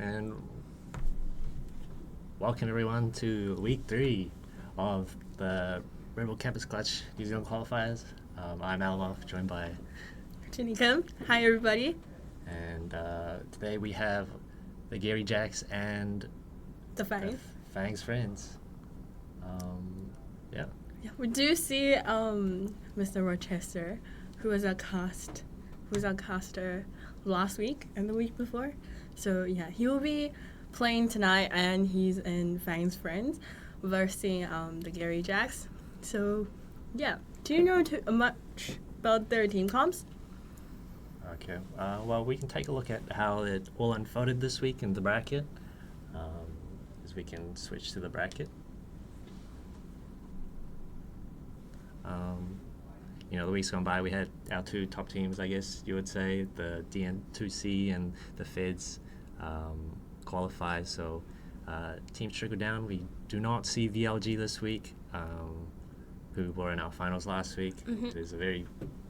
and welcome everyone to week 3 of the Rebel Campus Clutch New Zealand Qualifiers. I'm Alamov, joined by Jenny Kim. Hi, everybody. And today we have the Geary Jacks and The Fangs. the Fangs friends. Yeah, we do see Mr. Rochester, who was our caster last week and the week before. So yeah, he will be playing tonight, and he's in Fangs Friends versus the Geary Jacks. So yeah, do you know much about their team comps? Okay, well, we can take a look at how it all unfolded this week in the bracket, as we can switch to the bracket. The weeks gone by, we had our two top teams, I guess you would say, the DN2C and the Feds qualify. So teams trickle down. We do not see VLG this week, who were in our finals last week. Mm-hmm. It was a very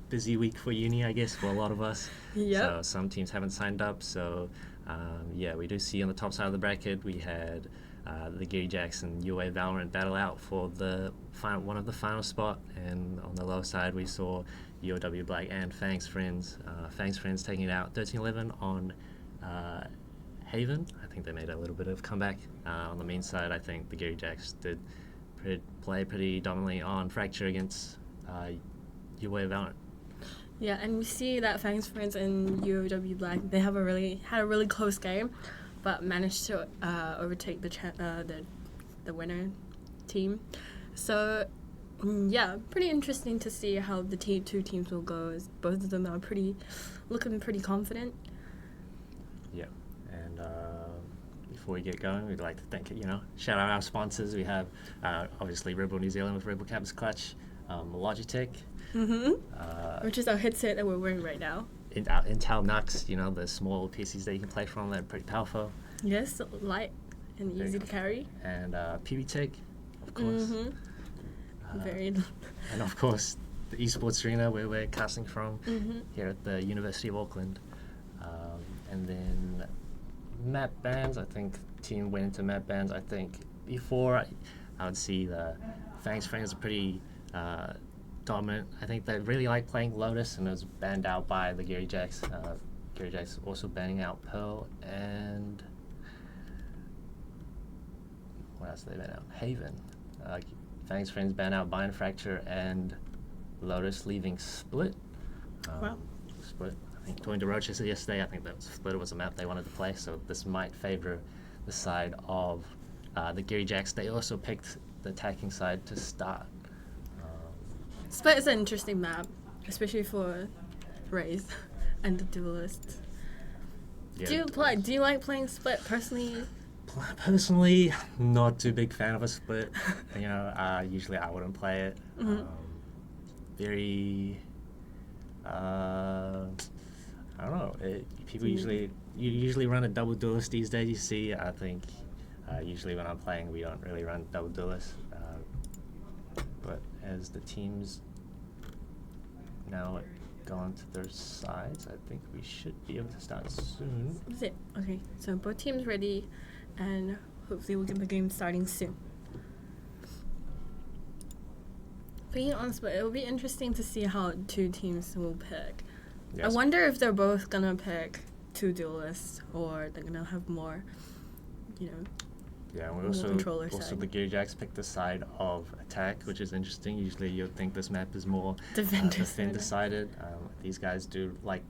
busy week for uni, I guess, for a lot of us. Yep. So some teams haven't signed up. So we do see on the top side of the bracket, we had the Geary Jacks and UA Valorant battle out for the one of the final spot, and on the lower side we saw UOW Black and Fangs Friends. Fangs Friends taking it out 13-11 on Haven. I think they made a little bit of comeback. On the main side, I think the Geary Jacks did play pretty dominantly on Fracture against UA Valorant. Yeah, and we see that Fangs Friends and UOW Black, they had a really close game, but managed to overtake the winner team. So pretty interesting to see how the two teams will go, as both of them are looking pretty confident. Yeah, and before we get going, we'd like to shout out our sponsors. We have obviously Rebel New Zealand with Rebel Campus Clutch, Logitech, which is our headset that we're wearing right now. Intel Nux, the small PCs that you can play from, they're pretty powerful. Yes, light and easy to carry. And PB Tech, of course. Very. And of course, the esports arena where we're casting from here at the University of Auckland. And then map bans. I think team went into map bans. I think before I would see the Fangs Friends are pretty dominant. I think they really like playing Lotus, and it was banned out by the Geary Jacks. Geary Jacks also banning out Pearl, and what else did they ban out? Haven. Fangs Friends ban out Bind Fracture, and Lotus leaving Split. Wow. Split. I think going to Rochester yesterday, I think that Split was a map they wanted to play, so this might favor the side of the Geary Jacks. They also picked the attacking side to start. Split is an interesting map, especially for Rays and the Duelists. Yeah, Do you like playing Split personally? Personally, not too big fan of a Split. Usually I wouldn't play it. Very, I don't know. People usually run a double duelist these days. You see, I think usually when I'm playing, we don't really run double duelist. But as the teams now go on to their sides, I think we should be able to start soon. That's it. Okay, so both teams ready, and hopefully we'll get the game starting soon. Being on Split, it will be interesting to see how two teams will pick. Yes. I wonder if they're both gonna pick two duelists, or they're gonna have more, Yeah, and we also the Geary Jacks picked the side of attack, which is interesting. Usually you'd think this map is more defender-sided. These guys do like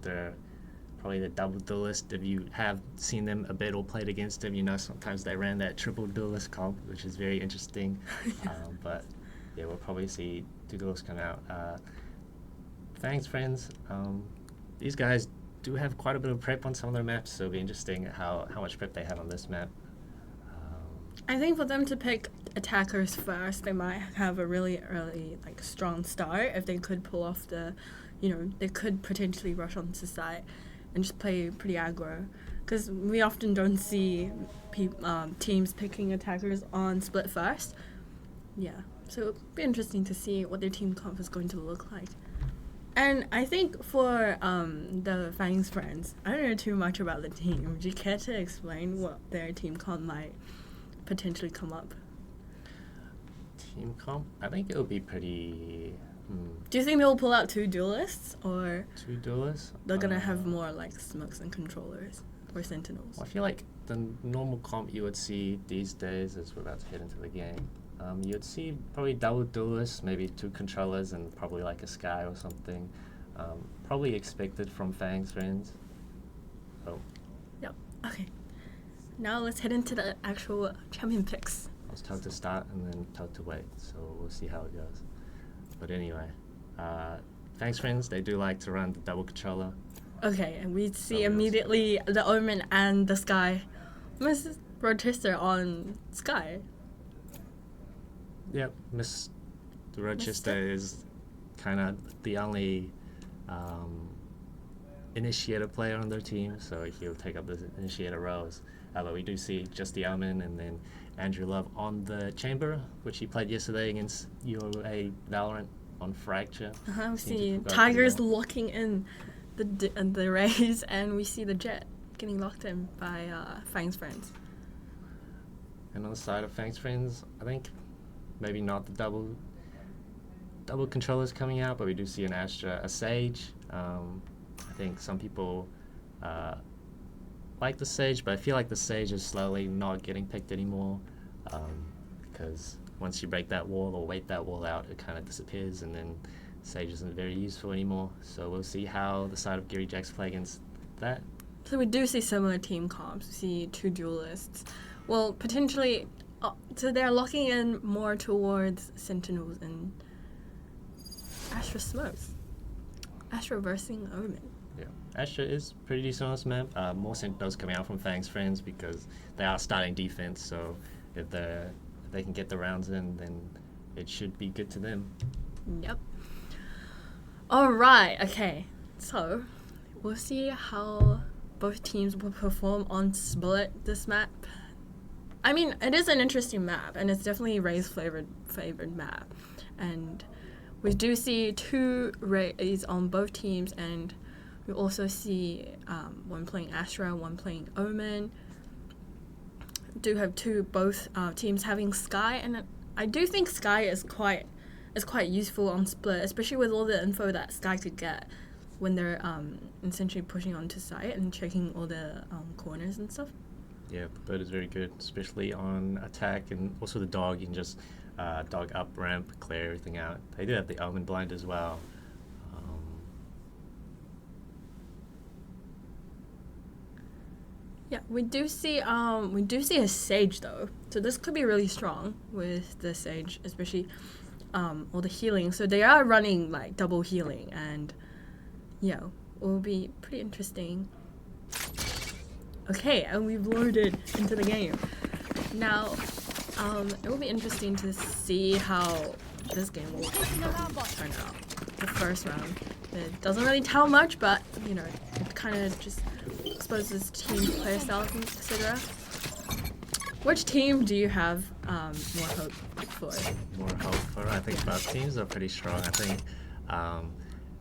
probably the double duelist. If you have seen them a bit or played against them, sometimes they ran that triple duelist comp, which is very interesting. But yeah, we'll probably see two duelists come out. Fangs Friends, these guys do have quite a bit of prep on some of their maps, so it'll be interesting how much prep they have on this map. I think for them to pick attackers first, they might have a really early, strong start. If they could pull off they could potentially rush onto the side and just play pretty aggro. Because we often don't see teams picking attackers on Split first. Yeah, so it'll be interesting to see what their team comp is going to look like. And I think for the Fangs friends, I don't know too much about the team. Would you care to explain what their team comp might potentially come up? Team comp? I think it'll be pretty... Do you think they'll pull out 2 duelists, or 2 duelists? they're gonna have more like smokes and controllers or sentinels? Well, I feel like the normal comp you would see these days, as we're about to head into the game, you'd see probably double duelists, maybe 2 controllers, and probably like a Sky or something. Probably expected from Fangs friends. Oh. Yep. Okay. Now let's head into the actual champion picks. I was told to start and then told to wait, so we'll see how it goes. But anyway, Fangs friends, they do like to run the double controller. Okay, and we see immediately the Omen and the Sky. Miss Rochester on Sky. Yep, Miss Rochester is kind of the only initiator player on their team, so he'll take up the initiator roles. But we do see just the Omen and then Andrew Love on the Chamber, which he played yesterday against UA Valorant on Fracture. We see Tigers locking in the Rays, and we see the Jet getting locked in by Fangs friends. And on the side of Fangs friends, I think maybe not the double controllers coming out, but we do see an Astra, a Sage. I think some people like the Sage, but I feel like the Sage is slowly not getting picked anymore, because once you break that wall or wait that wall out, it kind of disappears, and then Sage isn't very useful anymore. So we'll see how the side of Geary Jacks play against that. So we do see similar team comps. We see 2 duelists. Well, potentially, so they're locking in more towards Sentinels and Astra Smokes. Astra versus Omen. Yeah, Astra is pretty decent on this map. More Sentinels coming out from Fangs friends because they are starting defense, so if they can get the rounds in, then it should be good to them. Yep. Alright, okay. So, we'll see how both teams will perform on Split this map. I mean, it is an interesting map, and it's definitely Ray's favored map. And we do see 2 Rays on both teams, and we also see one playing Astra, one playing Omen. Do have both teams having Sky, and I do think Sky is quite useful on Split, especially with all the info that Sky could get when they're essentially pushing onto site and checking all the corners and stuff. Yeah, the bird is very good, especially on attack, and also the dog. You can just dog up ramp, clear everything out. They do have the Omen blind as well. Yeah, we do see a Sage though, so this could be really strong with the Sage, especially all the healing. So they are running like double healing, and yeah, it will be pretty interesting. Okay, and we've loaded into the game. Now, it will be interesting to see how this game will turn out. The first round, it doesn't really tell much, but you know, it kind of just exposes team player styles, etc. Which team do you have more hope for? More hope for? I think both teams are pretty strong. I think,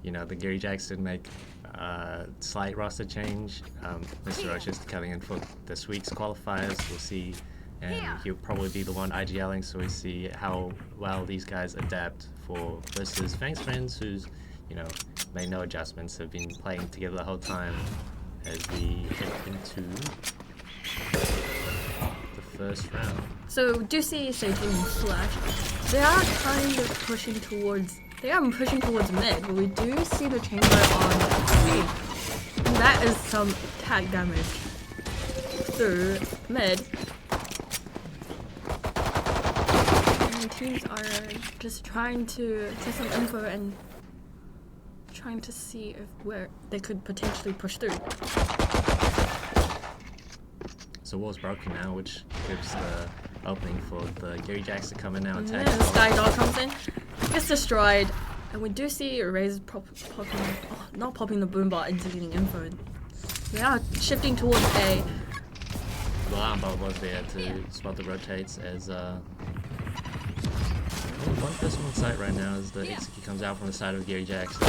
you know, the Geary Jacks did make a slight roster change. Mr. Roach is coming in for this week's qualifiers. We'll see, and he'll probably be the one IGLing, so we see how well these guys adapt for versus Fangs friends, who's, you know, made no adjustments, have been playing together the whole time as we head into the first round. So do see Sage and Flash. They are kind of pushing towards mid, but we do see the chamber on B. And that is some attack damage through mid. And teams are just trying to get some info and trying to see where they could potentially push through. So wall's broken now, which gives the opening for the Geary Jacks to come in now and attack. Yeah, the Sky Dog comes in, gets destroyed, and we do see Raze not popping the boombot into getting info. We are shifting towards A. The alarm bot was there to spot the rotates as One person on site right now as the execute comes out from the side of Geary Jackson.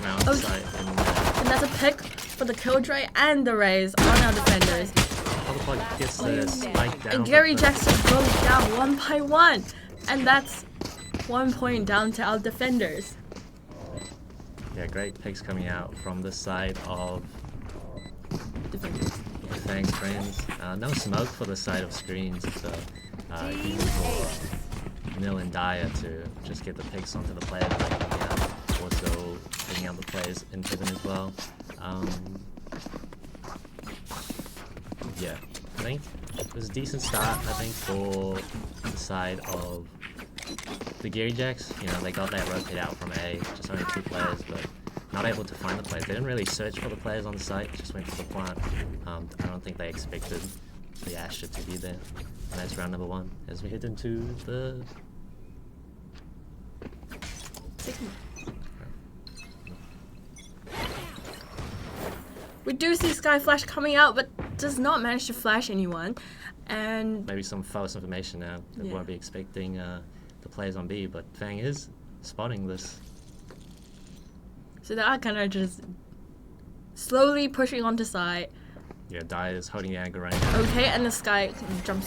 Now on site and that's a pick for the Killjoy and the Rays on our defenders. Qualifier gets the spike down. And Geary Jackson goes down 1 by 1. And that's 1 point down to our defenders. Yeah, great picks coming out from the side of Defenders. Fangs friends. No smoke for the side of screens, so easy for Nil and Dyer to just get the picks onto the player. Also picking out the players in Hidden as well. Yeah, I think it was a decent start, I think, for the side of the Geary Jacks. You know, they got that rotate out from A, just only 2 players, but not able to find the players. They didn't really search for the players on the site, just went for the plant. I don't think they expected the Asher to be there. And that's round number 1 as we head into the... We do see Sky Flash coming out, but does not manage to flash anyone. And maybe some false information now. They won't be expecting the players on B, but Fang is spotting this. So they are kind of just slowly pushing onto site. Yeah, Dyer is holding the angle right now. Okay, and the Sky jump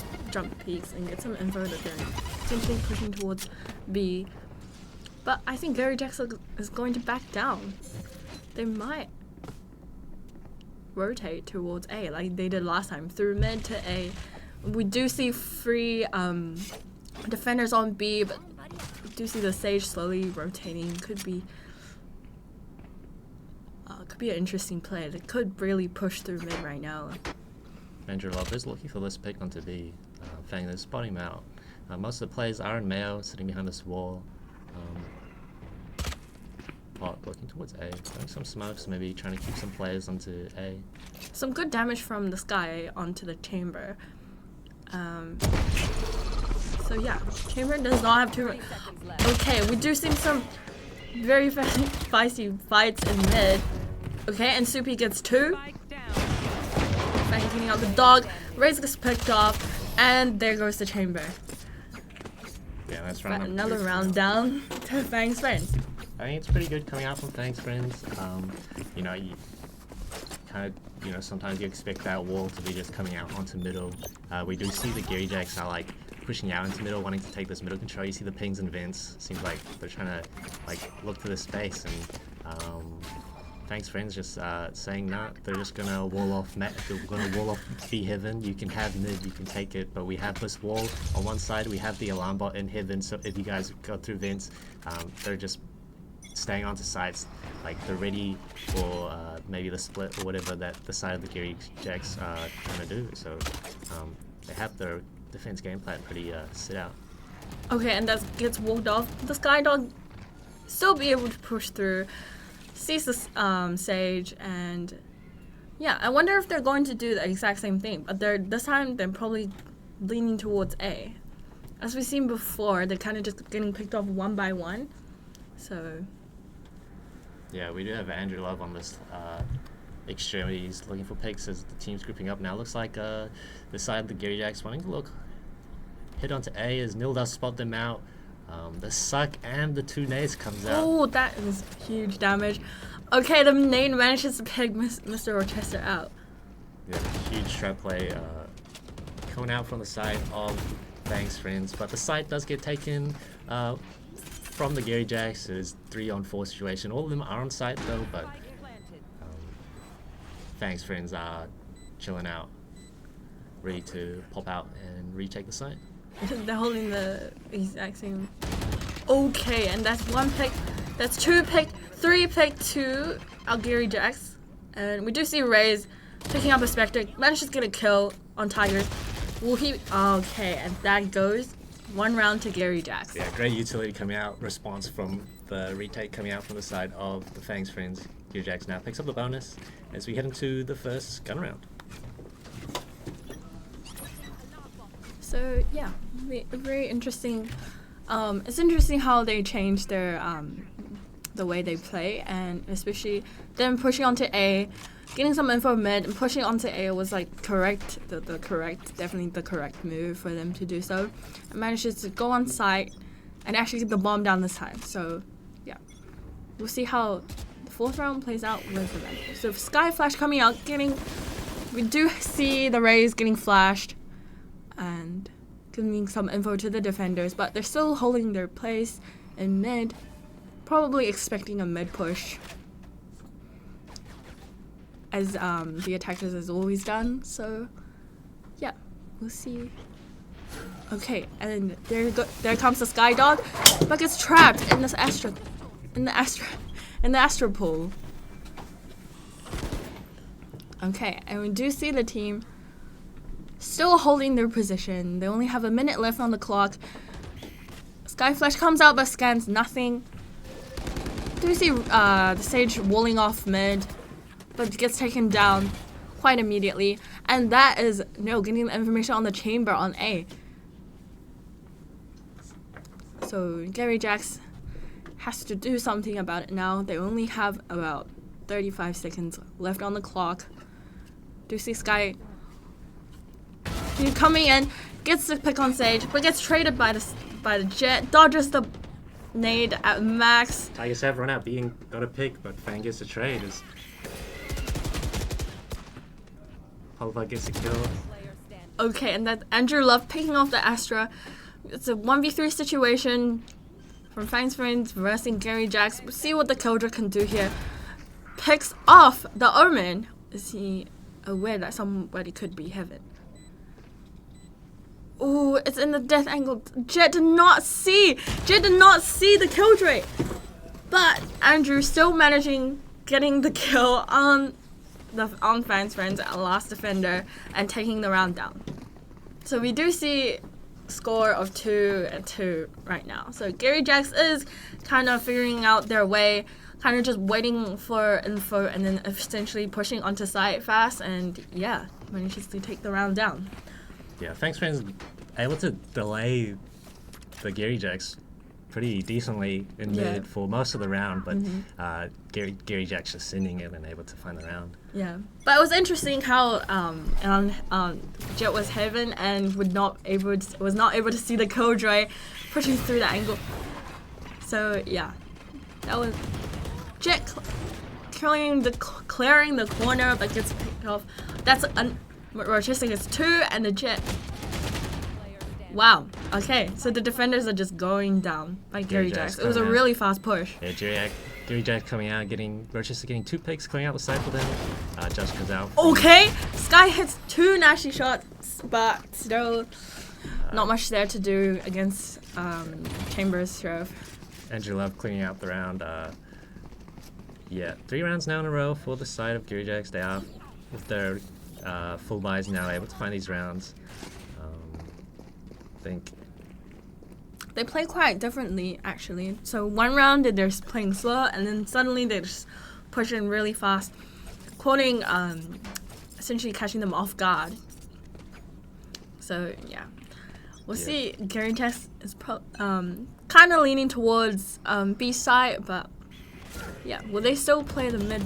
peaks and gets some info that they're essentially pushing towards B. But I think Geary Jackson is going to back down. They might rotate towards A like they did last time, through mid to A. We do see 3 defenders on B, but we do see the Sage slowly rotating. Could be an interesting play that could really push through mid right now. Andrew Love is looking for this pick onto B. Fang is spotting him out. Most of the players are in Mayo, sitting behind this wall. Pot looking towards A, throwing some smokes, maybe trying to keep some players onto A. Some good damage from the Sky onto the Chamber. So yeah, Chamber does not have too much. Okay, we do see some very feisty fights in mid. Okay, and Soupy gets 2. Fang cleaning out the dog. Raze gets picked off, and there goes the Chamber. Yeah, that's round number another 2. round down to Fang's friends. I think it's pretty good coming out from Fangs friends. You know, you kind of, you know, sometimes you expect that wall to be just coming out onto middle. We do see the Geary Jacks are like pushing out into middle, wanting to take this middle control. You see the pings and vents. Seems like they're trying to like look to the space, and Fangs friends just saying nah, they're just gonna wall off they're gonna wall off B heaven. You can have mid, you can take it, but we have this wall on one side. We have the alarm bot in heaven, so if you guys go through vents, they're just staying onto sites, like they're ready for maybe the split or whatever that the side of the Geary Jacks are trying to do. So they have their defense game plan pretty sit out. Okay, and that gets walked off. The Sky Dog still be able to push through, sees the Sage, and yeah, I wonder if they're going to do the exact same thing, but this time they're probably leaning towards A. As we've seen before, they're kind of just getting picked off 1 by 1. So yeah, we do have Andrew Love on this extremities looking for picks as the team's grouping up now. Looks like the side of the Geary Jacks wanting to look hit onto A as Nil does spot them out. The suck and the 2 nades comes out. Oh, that is huge damage. Okay, the nade manages to pick Mr. Rochester out. Yeah, huge trap play coming out from the side of Fangs friends, but the site does get taken from the Geary Jacks. It is 3-on-4 situation. All of them are on site though, but Fangs friends are chilling out, ready to pop out and retake the site. They're holding the exact same. Okay, and that's 1 pick. That's 2 pick, 3 pick to our Geary Jacks. And we do see Raze picking up a Spectre. Manages to get a kill on Tigers. Will he? Okay, and that goes 1 round to Geary Jacks. Yeah, great utility coming out. Response from the retake coming out from the side of the Fangs friends. Geary Jacks now picks up the bonus as we head into the first gun round. So yeah, very interesting. It's interesting how they changed their the way they play, and especially them pushing onto A, getting some info mid and pushing onto A was like definitely the correct move for them to do so. And manages to go on site and actually get the bomb down this time. So yeah, we'll see how the 4th round plays out with the Vandal. So Sky Flash coming out, we do see the Rays getting flashed and giving some info to the defenders, but they're still holding their place in mid, probably expecting a mid push, as the attackers has always done. So yeah, we'll see. Okay, and there comes the Sky Dog, but gets trapped in this in the Astro pool. Okay, and we do see the team still holding their position. They only have a minute left on the clock. Sky Flash comes out but scans nothing. Do we see the Sage walling off mid, but gets taken down quite immediately. And that is getting the information on the chamber on A. So Geary Jacks has to do something about it now. They only have about 35 seconds left on the clock. Do see Sky coming in, gets the pick on Sage, but gets traded by the Jet, dodges the nade at max. Tigers have run out being got a pick, but Fang gets a trade. Qualifier gets a kill. Okay, and that's Andrew Love picking off the Astra. It's a 1v3 situation from Fangs Friends versus Geary Jacks. We'll see what the Killjoy can do here. Picks off the Omen. Is he aware that somebody could be Heaven? Ooh, it's in the death angle. Jet did not see the Killjoy. But Andrew still getting the kill on Fangs Friends at last defender and taking the round down. So we do see score of 2-2 right now. So Geary Jacks is kind of figuring out their way, kind of just waiting for info and then essentially pushing onto site fast, and yeah, manages to take the round down. Yeah, Fangs Friends able to delay the Geary Jacks pretty decently in mid for most of the round, but Geary Jacks just sending it and able to find the round. Yeah, but it was interesting how Jet was Heaven and was not able to see the Killjoy pushing through the angle. So yeah, that was Jet clearing the corner, but gets picked off. That's Rochester gets 2, and the Jet. Wow. Okay, so the defenders are just going down by Geary Jacks. It was a really fast push. Yeah, Geary Jacks coming out, Rochester getting 2 picks, clearing out the side for them. Judge comes out. Okay, Sky hits 2 nasty shots, but still not much there to do against Chambers' Sheriff. Andrew Love cleaning out the round. 3 rounds now in a row for the side of Geary Jacks. They are, with their full buys now, able to find these rounds. I think they play quite differently, actually. So one round they're just playing slow, and then suddenly they just push in really fast, quoting essentially catching them off guard. So yeah, we'll see. Geary Jacks is kind of leaning towards B side, but yeah, will they still play the mid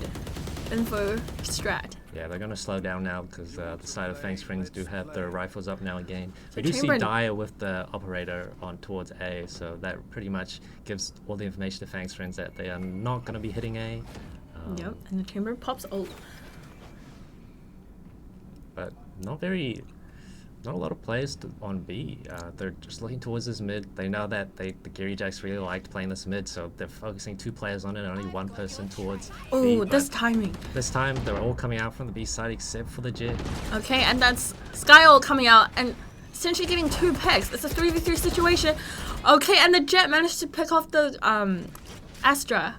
info strat? Yeah, they're going to slow down now because the side of Fangs Friends do have their rifles up now again. So we do see Dyer with the operator on towards A, so that pretty much gives all the information to Fangs Friends that they are not going to be hitting A. Yep, and the Chamber pops ult. But not a lot of players on B. They're just looking towards this mid. They know that the Geary Jacks really liked playing this mid, so they're focusing 2 players on it and only 1 person towards B. Oh, this timing. This time, they're all coming out from the B side except for the Jet. Okay, and that's Sky coming out and essentially getting 2 picks. It's a 3v3 situation. Okay, and the Jet managed to pick off the Astra.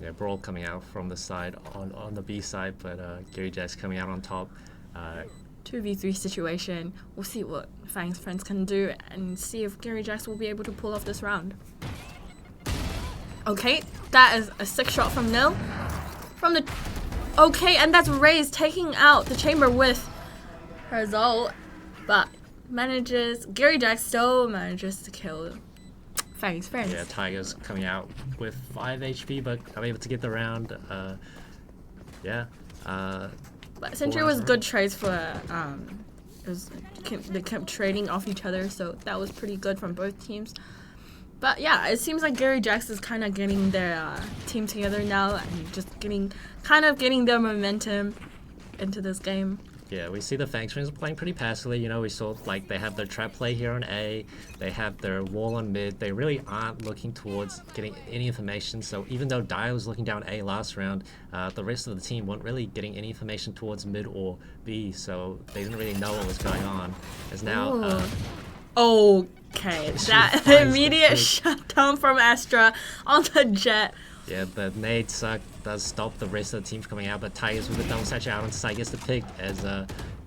Yeah, Brawl coming out from the side on the B side, but Geary Jacks coming out on top. 2v3 situation. We'll see what Fangs Friends can do and see if Geary Jacks will be able to pull off this round. Okay, that is a 6 shot from Nil. Okay, and that's Raze taking out the Chamber with her Zol, but Geary Jacks still manages to kill Fangs friends. Yeah, Tigers coming out with 5 HP, but I'm able to get the round. But essentially, it was good trades for. They kept trading off each other, so that was pretty good from both teams. But yeah, it seems like Geary Jacks is kind of getting their team together now and just getting their momentum into this game. Yeah, we see the Fangs friends playing pretty passively. You know, we saw like they have their trap play here on A, they have their wall on mid. They really aren't looking towards getting any information. So even though Dai was looking down A last round, the rest of the team weren't really getting any information towards mid or B. So they didn't really know what was going on. As now, okay, that immediate shutdown from Astra on the Jet. Yeah, the nade suck does stop the rest of the team from coming out, but Tigers with the double satch out on side gets the pick as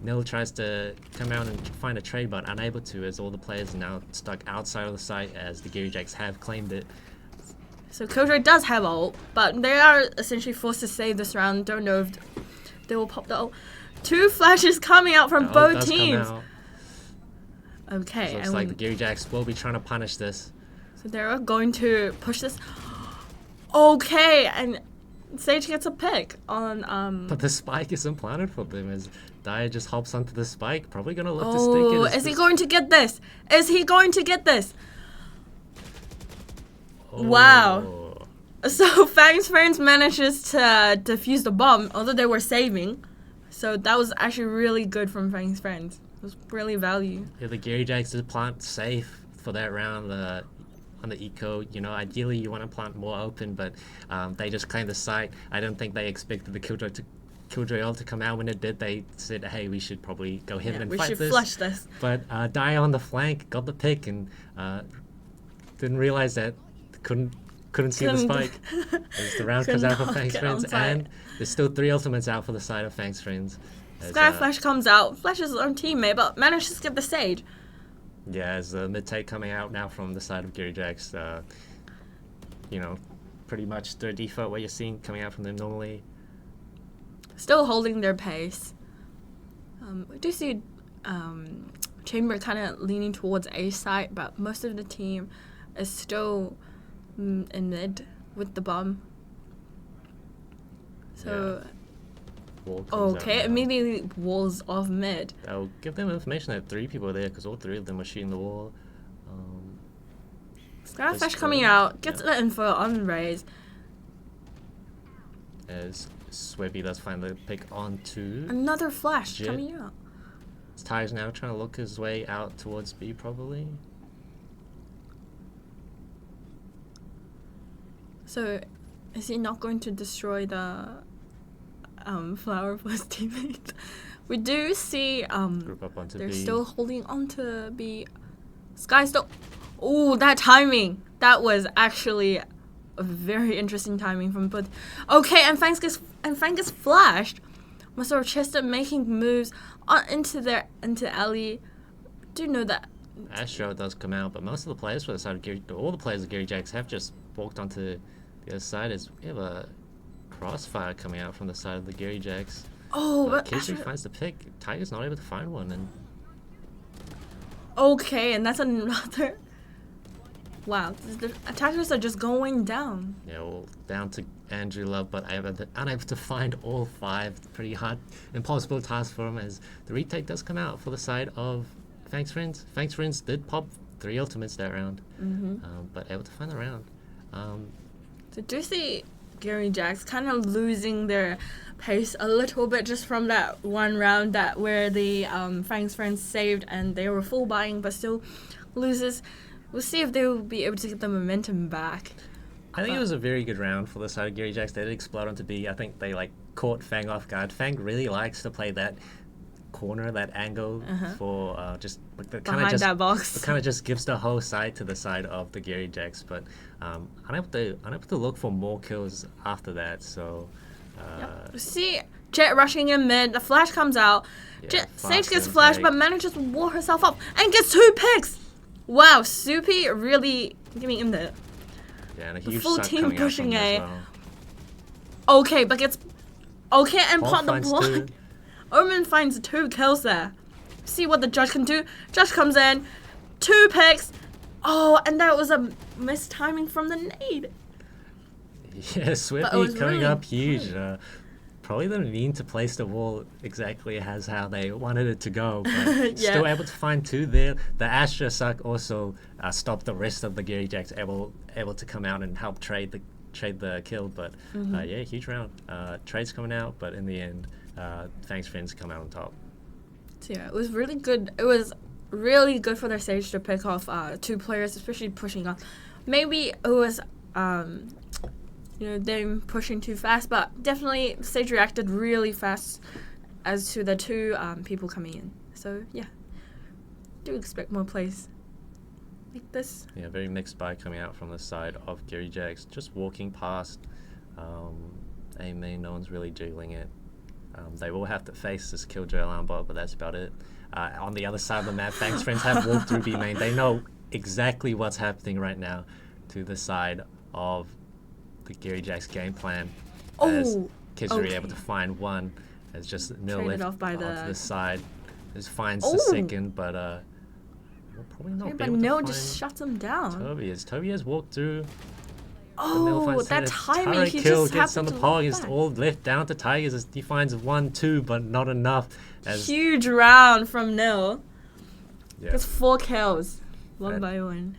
Nil tries to come out and find a trade, but unable to, as all the players are now stuck outside of the site as the Geary Jacks have claimed it. So Killjoy does have ult, but they are essentially forced to save this round. Don't know if they will pop the ult. 2 flashes coming out from both teams. Okay, so it's like the Geary Jacks will be trying to punish this. So they're going to push this. Okay, and Sage gets a pick on But the spike isn't planted for them as Dai just hops onto the spike, probably gonna look to stick it. Is he going to get this? Is he going to get this? Wow. So Fangs friends manages to defuse the bomb, although they were saving. So that was actually really good from Fangs friends. It was really value. Yeah, the Geary Jacks did plant safe for that round. On the eco, you know, ideally you want to plant more open, but they just claimed the site. I don't think they expected the Killjoy ult to come out. When it did, they said, hey, we should probably go ahead and fight this. We should flush this. But Dai on the flank got the pick and didn't realize that couldn't see the spike. As the round comes out for Fangs friends, and there's still 3 ultimates out for the side of Fangs friends. Sky Flash comes out, flashes his own teammate, but manages to get the Sage. Yeah, as the mid-take coming out now from the side of Geary Jacks, you know, pretty much their default what you're seeing coming out from them normally. Still holding their pace. We do see Chamber kind of leaning towards A side, but most of the team is still in mid with the bomb. So... Yeah. Immediately walls off mid. I'll give them information that 3 people are there because all 3 of them are shooting the wall. Skyflash coming out, gets the info on Raze. As Swebby does find the pick onto another flash Jet. Coming out. Ty's now trying to look his way out towards B probably. So is he not going to destroy the flower for his teammates? We do see Group up onto they're B. still holding on to B. Sky still. Oh, that timing! That was actually a very interesting timing from both. Okay, and Fangs gets flashed. Master Chester making moves into Ellie. Do know that Astro does come out, but most of the players for the side of Geary, all the players of Geary Jacks have just walked onto the other side. As we have a crossfire coming out from the side of the Geary Jacks. Oh, but Geary finds the pick. Tiger's not able to find one, and okay, and that's another. Wow, the attackers are just going down. Yeah, well, down to Andrew Love, but unable to find all 5. Pretty hard, impossible task for him as the retake does come out for the side of Fangs friends. Fangs friends did pop 3 ultimates that round, but able to find the round. So do you see Geary Jacks kind of losing their pace a little bit just from that one round where the Fangs friends saved and they were full buying but still loses. We'll see if they will be able to get the momentum back. I think it was a very good round for the side of Geary Jacks. They did explode onto B. I think they caught Fang off guard. Fang really likes to play that corner, that angle for just behind that box. It kind of just gives the whole side to the side of the Geary Jacks, but unable to look for more kills after that. So see Jet rushing in mid. The flash comes out. Yeah, Sage gets flashed, but manages to wall herself up and gets 2 picks. Wow, Soupy really getting in there. Yeah, and a huge the full team pushing A. Well. Okay, but gets and pop the block. Omen finds 2 kills there. See what the judge can do. Judge comes in, 2 picks. Oh, and that was a missed timing from the nade. Yeah, Swippy coming up huge. Probably didn't mean to place the wall exactly as how they wanted it to go, but still able to find 2 there. The Astra Suck also stopped the rest of the Geary Jacks, able to come out and help trade the kill. But yeah, huge round. Trades coming out, but in the end, Fangs Friends come out on top. So yeah, it was really good. It was really good for their stage to pick off 2 players, especially pushing off. Maybe it was them pushing too fast, but definitely the stage reacted really fast as to the 2 people coming in. So yeah, do expect more plays like this. Yeah, very mixed buy coming out from the side of Geary Jacks. Just walking past A main, no one's really jiggling it. They will have to face this Killjoy alarm bot, but that's about it. On the other side of the map, Fangs Friends have walked through B main. They know exactly what's happening right now to the side of the Geary Jacks game plan. As Geary able to find one, as just Nil left off by onto the side. As finds the second, but we'll probably not be able to Nil find just shuts him down. Toby has walked through. That timing, he kill just gets on the happened pog. to It's all left down to Tigers as he finds 1, 2, but not enough. As huge round from Nil. yeah, Gets 4 kills, one by one.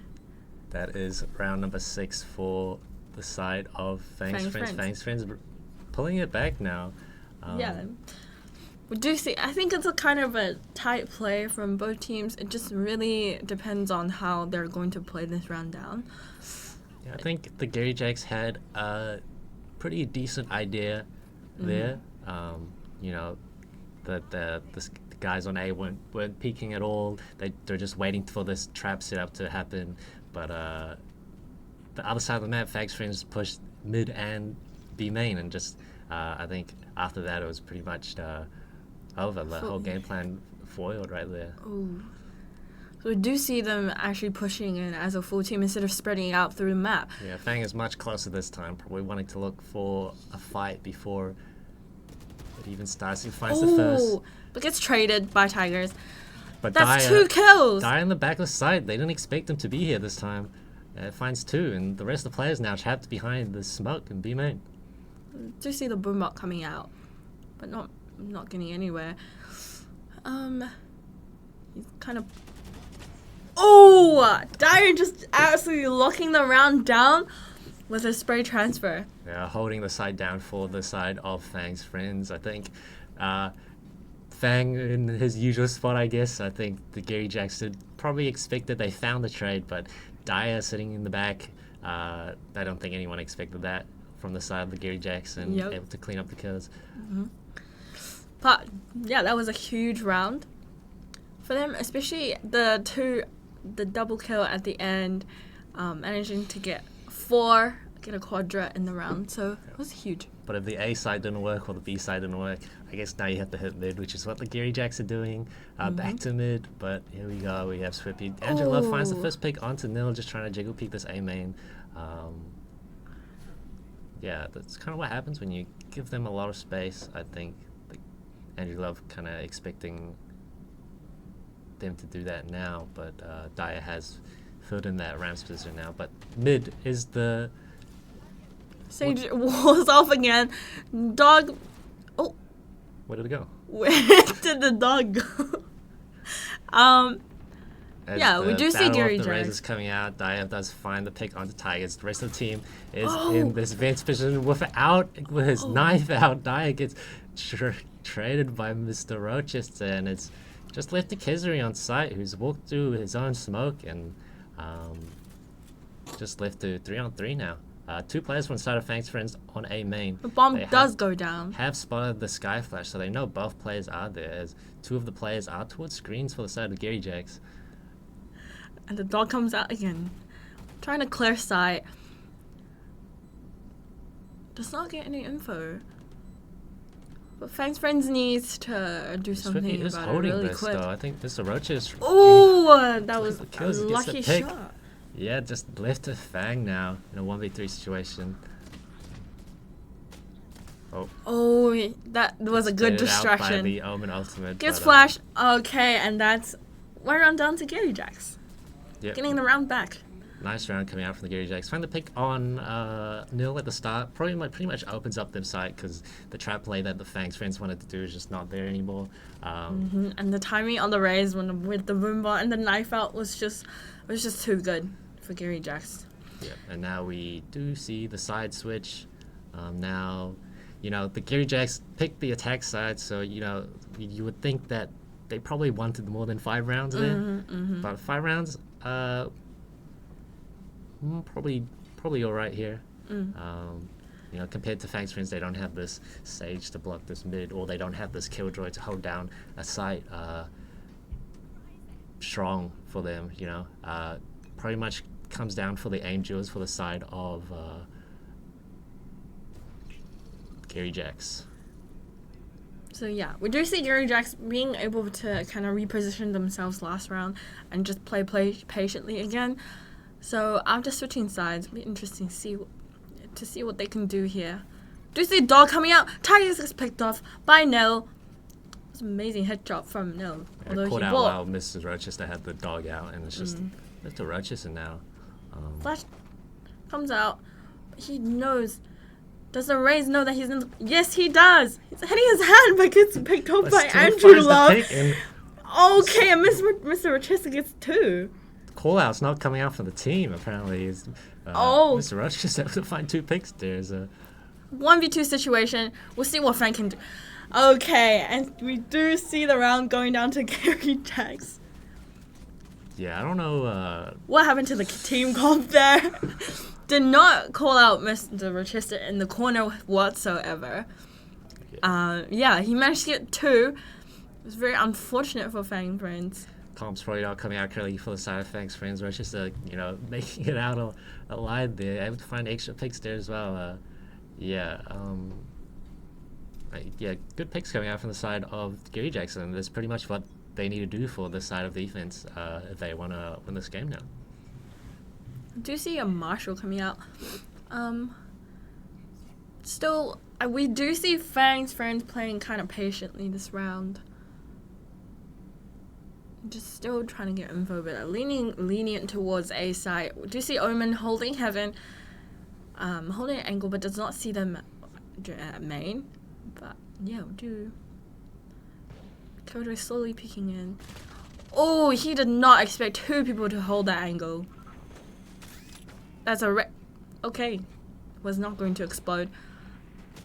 that is round number 6 for the side of Fangs Friends. Fangs Friends pulling it back now. Yeah. We do see, I think it's a kind of a tight play from both teams. It just really depends on how they're going to play this round down. Yeah, I think the Geary Jacks had a pretty decent idea there. The guys on A weren't peeking at all. They're just waiting for this trap setup to happen. But the other side of the map, Fangs Friends pushed mid and B main, and just I think after that it was pretty much over. The whole game plan foiled right there. Ooh. So we do see them actually pushing in as a full team instead of spreading out through the map. Yeah, Fang is much closer this time, probably wanting to look for a fight before it even starts. He finds the first. But gets traded by Tigers. But that's 2 kills! Die in the back of the side. They didn't expect him to be here this time. It finds 2, and the rest of the players now trapped behind the smoke in B main. Do see the boombot coming out, but not getting anywhere. He's kind of. Dyer just absolutely locking the round down with a spray transfer. Yeah, holding the side down for the side of Fang's Friends. I think Fang in his usual spot, I guess. I think the Geary Jacks probably expected they found the trade, but Dyer sitting in the back, I don't think anyone expected that from the side of the Geary Jacks and able to clean up the kills. But yeah, that was a huge round for them, especially the double kill at the end, managing to get a quadra in the round, so it was huge. But if the A side didn't work or the B side didn't work, I guess now you have to hit mid, which is what the Geary Jacks are doing. Back to mid, but here we go. We have Swippy. Angela finds the first pick onto Nil, just trying to jiggle peek this A main. Yeah, that's kind of what happens when you give them a lot of space. I think Andrew Love kind of expecting them to do that now, but Dyer has filled in that Rams position now. But mid is the Sage walls off again. Dog. Oh. Where did it go? Where did the dog go? Yeah, we do see Geary Jacks. Jacks Is coming out. Dyer does find the pick onto Tigers. The rest of the team is in this advanced position with his knife out. Dyer gets traded by Mr. Rochester, and it's just left to Geary on site, who's walked through his own smoke and just left to 3-on-3 now. 2 players from the side of Fangs Friends on A main. The bomb does go down. Have spotted the Sky Flash, so they know both players are there, as 2 of the players are towards screens for the side of Geary Jacks. And the dog comes out again, trying to clear sight. Does not get any info. But Fangs Friends needs to do something about it really quick. Though. I think Mr. Roach is... that was a lucky shot. Yeah, just left to Fang now in a 1v3 situation. That was a good distraction. Out by the Omen ultimate. Gets flash. Okay, and that's one round down to Geary Jacks. Yep. Getting the round back. Nice round coming out from the Geary Jacks. Find the pick on nil at the start. Pretty much opens up their side because the trap play that the Fangs friends wanted to do is just not there anymore. And the timing on the raise with the boombar and the knife out was just too good for Geary Jacks. Yeah, and now we do see the side switch. Now, the Geary Jacks picked the attack side, so you would think that they probably wanted more than 5 rounds there. But 5 rounds, probably all right here. Compared to Fangs friends, they don't have this Sage to block this mid, or they don't have this Killjoy to hold down a site strong for them. Pretty much comes down for the aim duels for the side of Geary Jacks. So yeah, we do see Geary Jacks being able to kind of reposition themselves last round and just play patiently again. So after switching sides, it'll be interesting to see what they can do here. Do you see Dog coming out? Tigers gets picked off by Nell. It's an amazing head drop from Nell. Although caught out while Mrs. Rochester had the dog out, and it's just left to Rochester now. Flash comes out. He knows. Does the Rays know that he's in? Yes, he does. He's hitting his hand, but gets picked up by Andrew Love. Okay, and Mr. Rochester gets 2. Call out's not coming out from the team, apparently. Mr. Rochester's able to find 2 picks. There's a 1v2 situation. We'll see what Frank can do. Okay, and we do see the round going down to Geary Jacks. Yeah, I don't know. What happened to the team comp there? Did not call out Mr. Rochester in the corner whatsoever. Yeah, he managed to get 2. It was very unfortunate for Fang friends. Comp's probably not coming out clearly for the side of Fangs friends. Rochester, making it out alive there, able to find extra picks there as well. Good picks coming out from the side of Geary Jackson. That's pretty much what they need to do for the side of defense if they want to win this game now. I do see a Marshall coming out. Still, we do see Fangs friends playing kind of patiently this round. Just still trying to get info, but lenient towards A side. We do see Omen holding Heaven, holding an angle, but does not see them at main. But yeah, we do. Killjoy slowly peeking in. Oh, he did not expect 2 people to hold that angle. That's okay. Was not going to explode.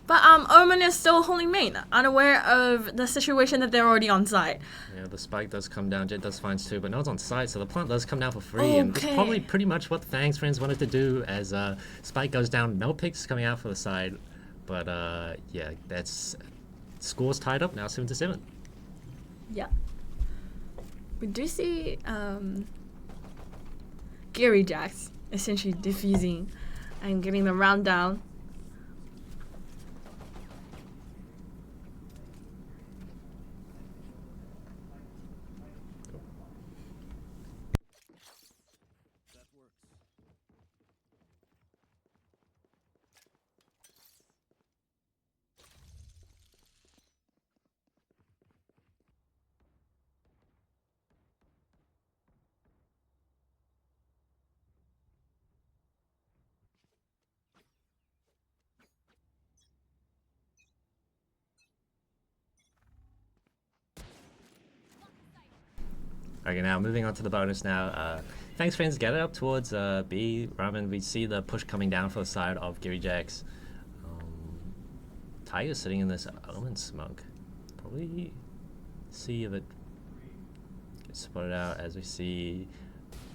But Omen is still holding main, unaware of the situation that they're already on site. Yeah, the spike does come down. Jet does find 2, but no one's on site, so the plant does come down for free. And that's probably pretty much what the Fangs friends wanted to do as spike goes down. No picks coming out for the side. But that's scores tied up now, 7-7. Yeah. We do see Geary Jacks essentially defusing and getting the round down. Okay, now moving on to the bonus now. Thanks, friends. Get it up towards B. Ramen, we see the push coming down for the side of Geary Jacks. Tiger's sitting in this Omen smoke. Probably see if it gets spotted out as we see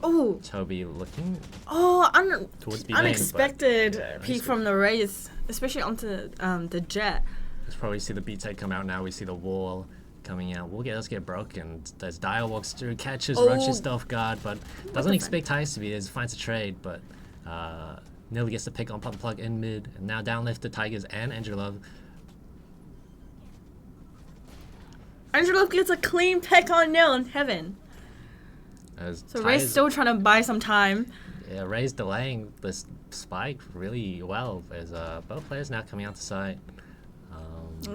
Toby looking towards B unexpected lane, peek from the Rays, especially onto the Jet. Let's probably see the B-Tech come out now. We see the wall coming out. Let's get broken. As Dire walks through, catches, rushes off guard, but doesn't expect Tigers to be there. Finds a trade, but nearly gets the pick on Pop Plug in mid. And now down left to Tigers and Andrew Love. Andrew Love gets a clean pick on Nil in Heaven. So Ray's still trying to buy some time. Yeah, Ray's delaying this spike really well as both players now coming out to site.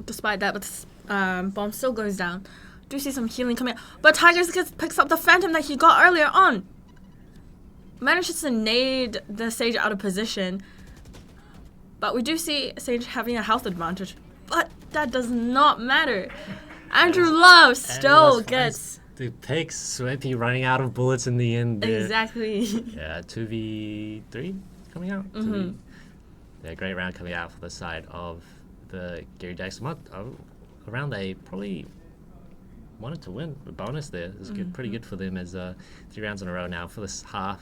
Despite that, but bomb still goes down. Do see some healing coming out. But Tigers picks up the Phantom that he got earlier on. manages to nade the Sage out of position. But we do see Sage having a health advantage. But that does not matter. Andrew Love still gets... The picks, Sweppy running out of bullets in the end there. Exactly. Yeah, 2v3 coming out. Yeah, great round coming out for the side of the Geary Jacks. Around they probably wanted to win. The bonus there is good, pretty good for them as 3 rounds in a row now for this half.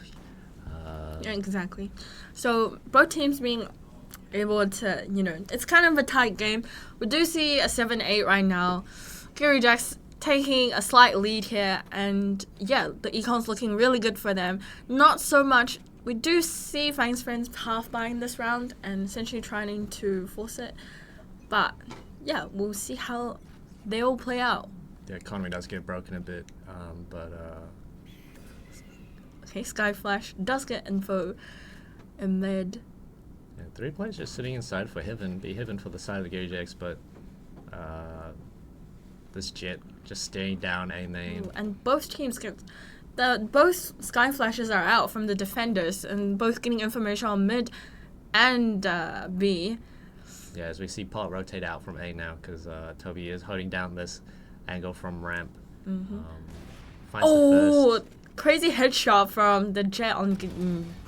Yeah, exactly. So both teams being able to, it's kind of a tight game. We do see a 7-8 right now. Geary Jacks taking a slight lead here, and yeah, the econ's looking really good for them. Not so much. We do see Fangs Friends half buying this round and essentially trying to force it, but yeah, we'll see how they all play out. The economy does get broken a bit, but okay, Sky Flash does get info in mid. Yeah, 3 players just sitting inside for Heaven, be Heaven for the side of the Geary Jacks, but this Jet just staring down A main. Ooh, and both teams get both Sky Flashes are out from the defenders, and both getting information on mid and B. Yeah, as we see Pot rotate out from A now, because Toby is holding down this angle from ramp. Finds the first. Crazy headshot from the Jet on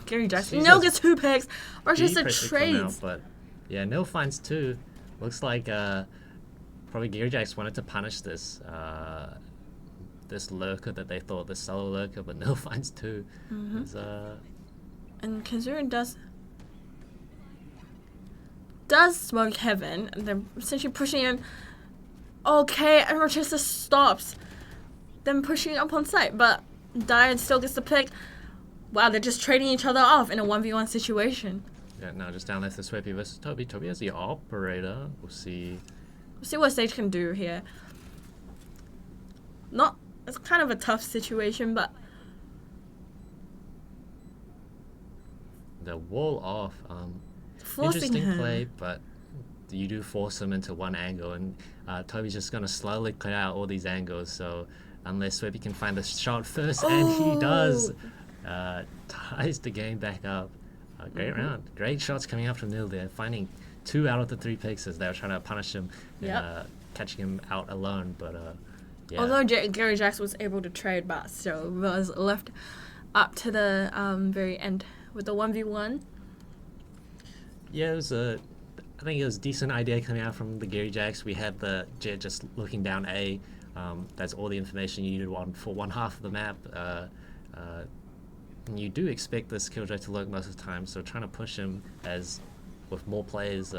Geary Jacks. Nil gets 2 picks. Rochester trades. But yeah, Nil finds 2. Looks like probably Geary Jacks wanted to punish this this lurker that they thought, the solo lurker, but Nil finds 2. And Kazura does smoke Heaven, and they're essentially pushing him. Okay, and Rochester stops them pushing up on site, but Diane still gets the pick. Wow, they're just trading each other off in a 1v1 situation. Yeah, now just down left the Sweppy versus Toby. Toby has the operator. We'll see what Sage can do here. It's kind of a tough situation, but the wall off. Forcing interesting him. play, but you do force him into one angle, and Toby's just gonna slowly clear out all these angles. So unless Sweppy can find the shot first, and he does, ties the game back up. Great round. Great shots coming out from Nil there, finding 2 out of the 3 picks as they were trying to punish him, catching him out alone. But yeah. Although Geary Jacks was able to trade, but still was left up to the very end with the 1v1. Yeah, it was I think it was a decent idea coming out from the Geary Jacks. We had the Jet just looking down A. That's all the information you needed for one half of the map. And you do expect this Killjoy to lurk most of the time, so trying to push him as with more players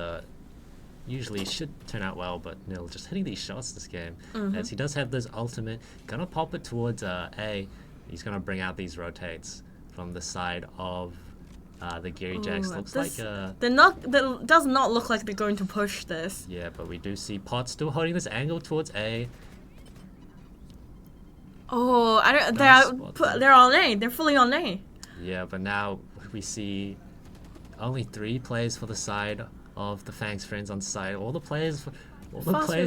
usually should turn out well, but Nil just hitting these shots this game. As he does have this ultimate, gonna pop it towards A. He's gonna bring out these rotates from the side of the Geary Jacks. Looks like that does not look like they're going to push this. Yeah, but we do see Pot still holding this angle towards A. Oh, they're on A. They're fully on A. Yeah, but now we see only 3 players for the side of the Fangs Friends on side. All the players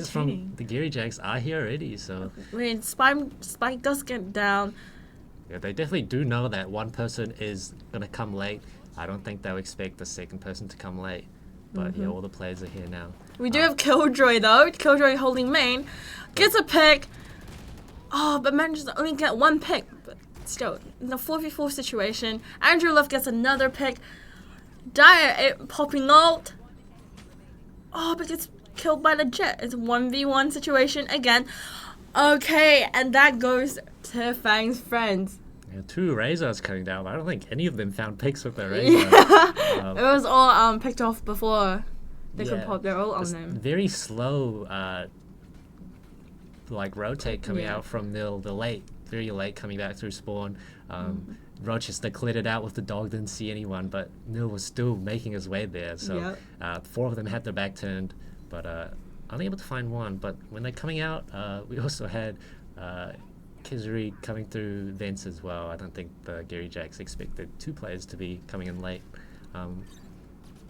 from the Geary Jacks are here already. So when Spike does get down. Yeah, they definitely do know that one person is gonna come late. I don't think they'll expect the second person to come late. But yeah, all the players are here now. We do have Killjoy though. Killjoy holding main, gets a pick. Oh, but manages to only get 1 pick. But still, in the 4v4 situation, Andrew Love gets another pick. Dyer popping out. Oh, but gets killed by the Jet. It's a 1v1 situation again. Okay, and that goes to Fangs Friends. Yeah, 2 Razors coming down, but I don't think any of them found picks with their Razor. It was all picked off before they could pop. They're all on them. Very slow rotate coming out from Nil, very late coming back through spawn. Rochester cleared it out with the dog, didn't see anyone, but Nil was still making his way there. So 4 of them had their back turned, but only able to find 1. But when they're coming out, we also had Geary coming through vents as well. I don't think the Geary Jacks expected 2 players to be coming in late.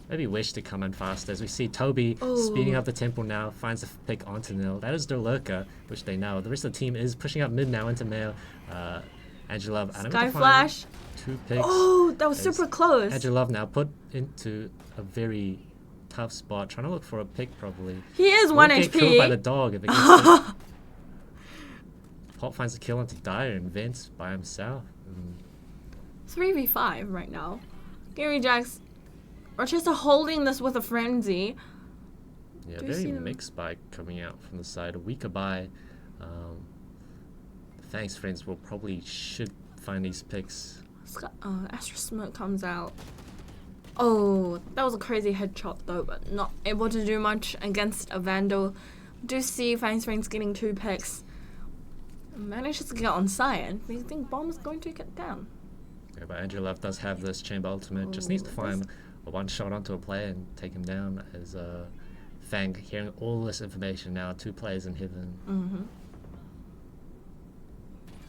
Maybe wish to come in fast, as we see Toby speeding up the tempo now, finds a pick onto Nil. That is their lurker, which they know. The rest of the team is pushing up mid now into male. Angela, Sky Flash. 2 picks. Oh, that was super close. Andrew Love now put into a very tough spot, trying to look for a pick probably. He is 1 Get HP. killed by the dog if it gets Pop finds a kill onto Dyer and Vince by himself. 3v5 right now. Geary Jax, Rochester holding this with a frenzy. Yeah, very mixed spike coming out from the side. A weaker buy. Fangs friends will probably should find these picks. Astra Smoke comes out. Oh, that was a crazy headshot though, but not able to do much against a Vandal. Do see Fangs friends getting 2 picks. Manages to get on Cyan. Do you think Bomb is going to get down? Yeah, but Andrew Love does have this chamber ultimate. Just needs to find a one shot onto a player and take him down. As Fang hearing all this information now, 2 players in heaven.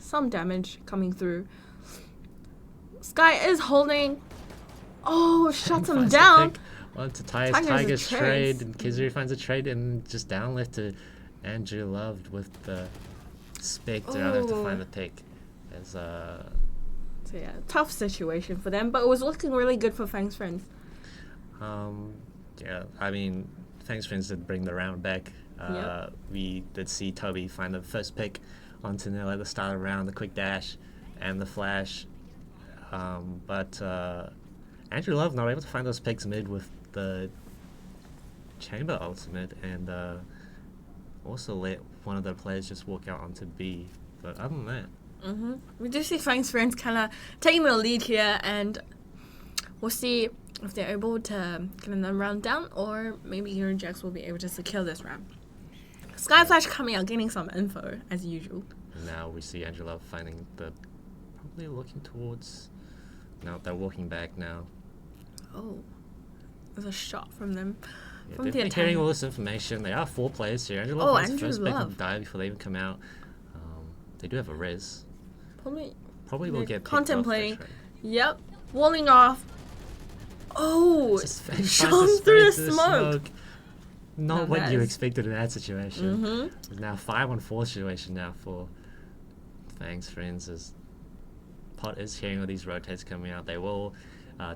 Some damage coming through. Sky is holding. Oh, shuts him down. On to Tiger's trade, and Geary finds a trade and just down left to Andrew Love with the Spectre. I don't have to find the pick. As So yeah, tough situation for them, but it was looking really good for Fang's friends. Yeah, I mean, Fangs friends did bring the round back. We did see Toby find the first pick onto Nil at the start of the round, the quick dash and the flash. But Andrew Love not able to find those picks mid with the chamber ultimate, and also let one of the players just walk out onto B. But other than that, we do see Fang's friends kind of taking the lead here, and we'll see if they're able to get another round down, or maybe Geary Jax will be able to secure this round. Sky Flash coming out, getting some info as usual. Now we see Andrew Love finding probably looking towards. No, they're walking back now. Oh, there's a shot from them. Yeah, from the they're attack. carrying all this information. There are 4 players here. Andrew Love finds the first pick Love. of die before they even come out. They do have a res. Probably will get picked contemplating. off. Yep, walling off. Oh, shone through the smoke. Not what you expected in that situation. It's now 5-on-4 situation now for Fangs friends, as Pot is hearing all these rotates coming out. They will,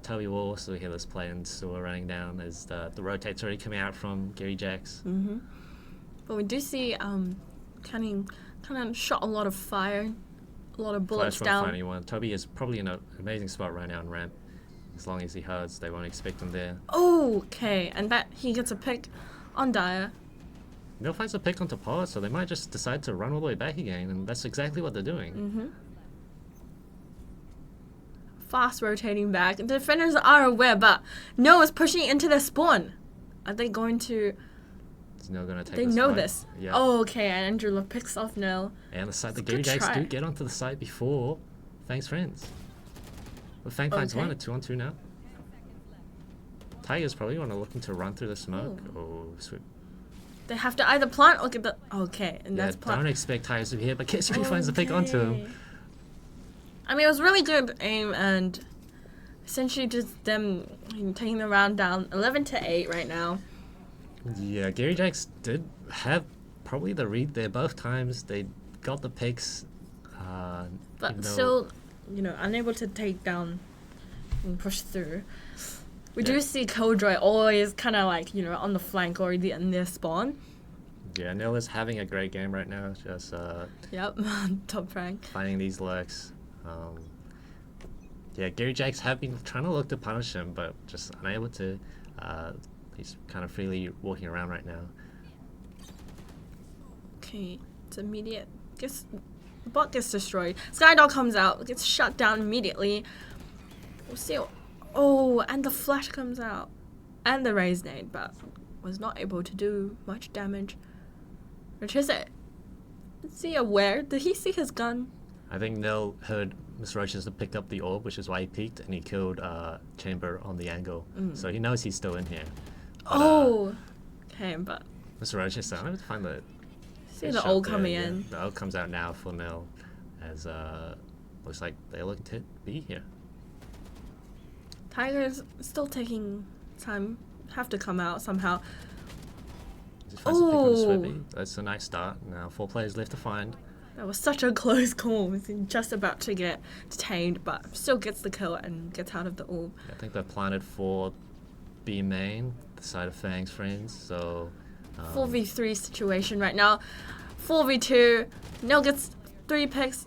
Toby will also hear this play and still running down as the rotates already coming out from Geary Jax. But we do see kind of shot a lot of fire, a lot of bullets down. Finding one. Toby is probably in an amazing spot right now on ramp. As long as he herds, they won't expect him there. Okay, and that he gets a pick on Dyer. They'll find a pick onto Pot, so they might just decide to run all the way back again, and that's exactly what they're doing. Fast rotating back. The defenders are aware, but No is pushing into their spawn. Are they going to... Is No going to take They this know fight? this. Yeah. Okay, and Andrew Love picks off No. And the side, the Good Geary Jax try. do get onto the site before Fang's friends. But Fang finds one at 2-on-2 now. Tiger's probably looking to run through the smoke. Oh, sweet. They have to either plant or get the... Okay, and that's plant. Don't expect Tigers to be here, but Geary finds the pick onto him. I mean, it was really good aim, and essentially just them taking the round down 11-8 right now. Yeah, Geary Jax did have probably the read there both times. They got the picks. But still, unable to take down and push through. We do see Killjoy always kind of on the flank or in their spawn. Yeah, Nil is having a great game right now. Just Yep, top rank. finding these lurks. Yeah, Geary Jax have been trying to look to punish him, but just unable to. He's kind of freely walking around right now. Okay, it's immediate. Guess the bot gets destroyed. Skydog comes out, gets shut down immediately. We'll see. Oh, and the flash comes out. And the raise nade, but was not able to do much damage. Rochester, is he aware? Did he see his gun? I think Nil heard Mr. Rochester pick up the orb, which is why he peeked, and he killed Chamber on the angle. So he knows he's still in here. But, okay, but... Mr. Rochester, I'm going to find the... See the ult coming in. The ult comes out now for Nil, as looks like they're looking to be here. Tiger's still taking time. Have to come out somehow. Just finds a pick on Swippy. That's a nice start. Now 4 players left to find. That was such a close call. He's just about to get detained, but still gets the kill and gets out of the orb. I think they're planted for B main, the side of Fangs friends. So 4v3 situation right now. 4v2. Nil gets 3 picks.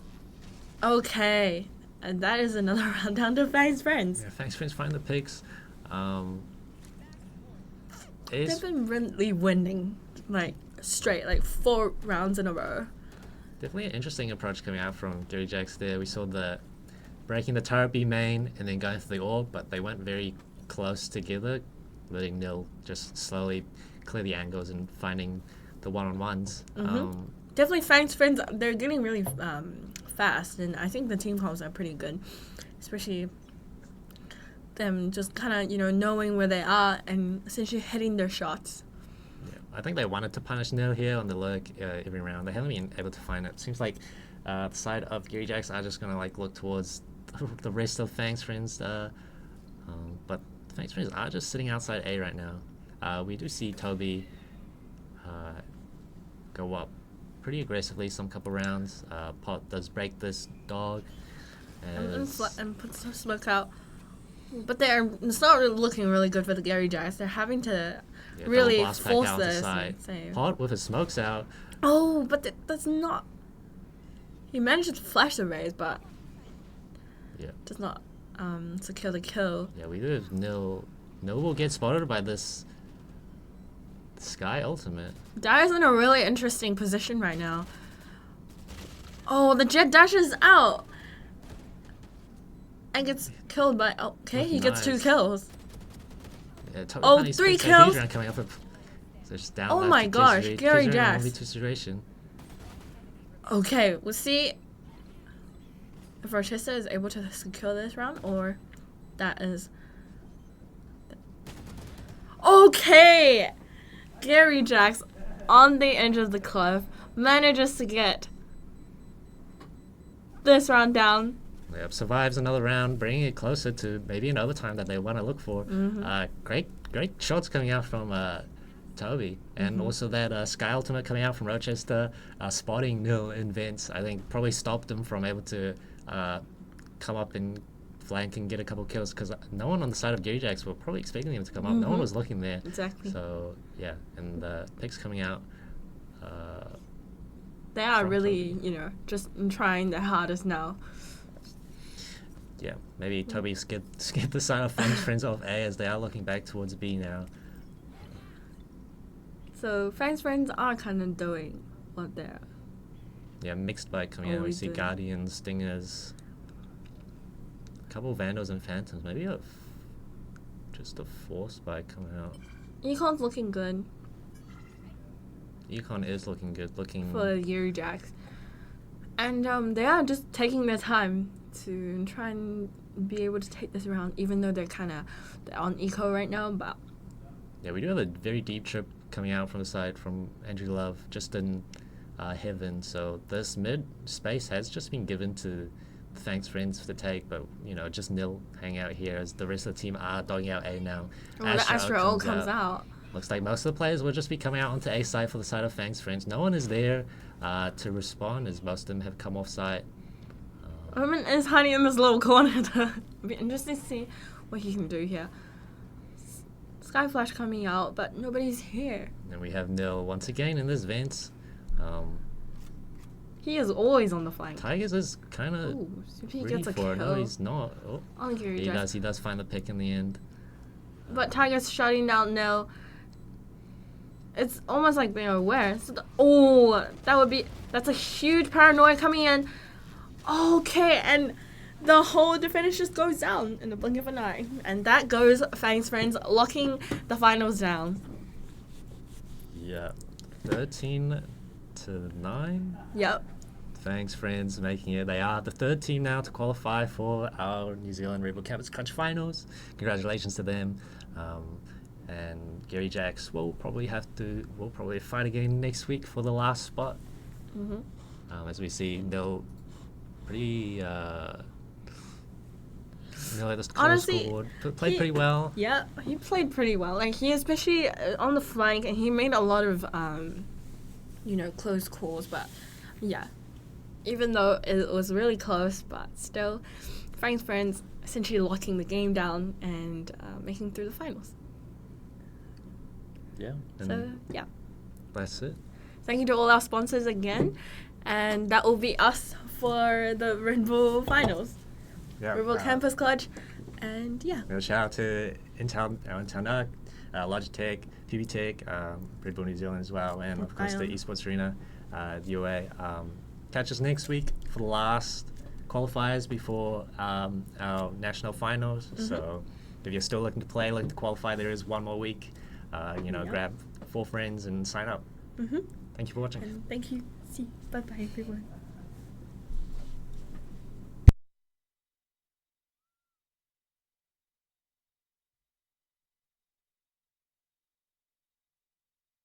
Okay. And that is another round down to Fangs friends. Yeah, Fangs friends find the picks. They've been really winning, like, straight, like 4 rounds in a row. Definitely an interesting approach coming out from Geary Jacks there. We saw the breaking the turret B main and then going for the orb, but they went very close together, letting Nil just slowly clear the angles and finding the one-on-ones. Definitely Fangs friends, they're getting really fast, and I think the team calls are pretty good, especially them just kind of, knowing where they are and essentially hitting their shots. Yeah, I think they wanted to punish Nil here on the lurk every round. They haven't been able to find it. Seems like the side of Geary Jacks are just going to look towards the rest of Fangs friends. But Fangs friends are just sitting outside A right now. We do see Toby go up pretty aggressively some couple rounds. Pot does break this dog. And puts some smoke out. But it's not really looking really good for the Geary Jacks. They're having to really force this. Pot with his smokes out. Oh, but that's not... He managed to flash the rays, but does not secure the kill. Yeah, we do have Nil. Nil will get spotted by this Sky ultimate. Dyer's in a really interesting position right now. Oh, the Jet dashes out and gets killed by... Okay, he gets 2 kills. Yeah, 3 kills. Coming up with, so just down oh my gosh, Geary Jacks. Situation. Okay, we'll see if Rochester is able to secure this round, or that is... Okay! Geary Jacks on the edge of the cliff manages to get this round down. Yep, survives another round, bringing it closer to maybe an overtime that they want to look for. Great shots coming out from Toby, and also that Sky ultimate coming out from Rochester, spotting Nil in vents. I think probably stopped him from able to come up and flank and get a couple kills, because no one on the side of Geary Jacks were probably expecting him to come up. No one was looking there. Exactly. So yeah, and the picks coming out. They are really, just trying their hardest now. Yeah, maybe Toby skip the side of Fangs friends off A, as they are looking back towards B now. So Fangs friends are kind of doing what they're... Yeah, mixed bike coming out. We see Guardians, Stingers, a couple of Vandals and Phantoms. Maybe just a Force bike coming out. Econ's looking good. Econ is looking good. For Geary Jacks. And they are just taking their time to try and be able to take this round, even though they're on eco right now. But yeah, we do have a very deep trip coming out from the side from Andrew Love, just in heaven. So this mid space has just been given to Fangs friends to take, but just Nil hang out here as the rest of the team are dogging out A now. The Astro comes out. Looks like most of the players will just be coming out onto A side for the side of Fangs friends. No one is there to respond, as most of them have come off site. Roman is hiding in this little corner. It'll be interesting to see what he can do here. Sky Flash coming out, but nobody's here. And we have Nil once again in this vent. He is always on the flank. Tigers is kind of he gets a kill. No, he's not. Oh, he does find the pick in the end. But Tigers shutting down Nil. It's almost like they're aware. So that's a huge paranoia coming in. Okay, and the whole defense just goes down in the blink of an eye. And that goes Fangs friends locking the finals down. Yeah. 13-9. Yep. Fangs friends making it. They are the third team now to qualify for our New Zealand Rebel Campus Crunch finals. Congratulations to them. And Geary Jacks will probably fight again next week for the last spot. As we see, they'll pretty honestly played pretty well. Yeah, he played pretty well. Like, he especially on the flank, and he made a lot of close calls. But yeah, even though it was really close, but still, Fangs friends essentially locking the game down and making through the finals. Yeah. So, yeah. That's it. Thank you to all our sponsors again. And that will be us for the Red Bull finals. Yeah. Red Bull Campus Clutch. And yeah. Shout out to Intel Nerd, Logitech, PBTech, Red Bull New Zealand as well, and of course the Esports Arena, the UA. Catch us next week for the last qualifiers before our national finals. So if you're still looking to play, looking to qualify, there is one more week. Grab 4 friends and sign up. Thank you for watching. And thank you. See you. Bye-bye, everyone.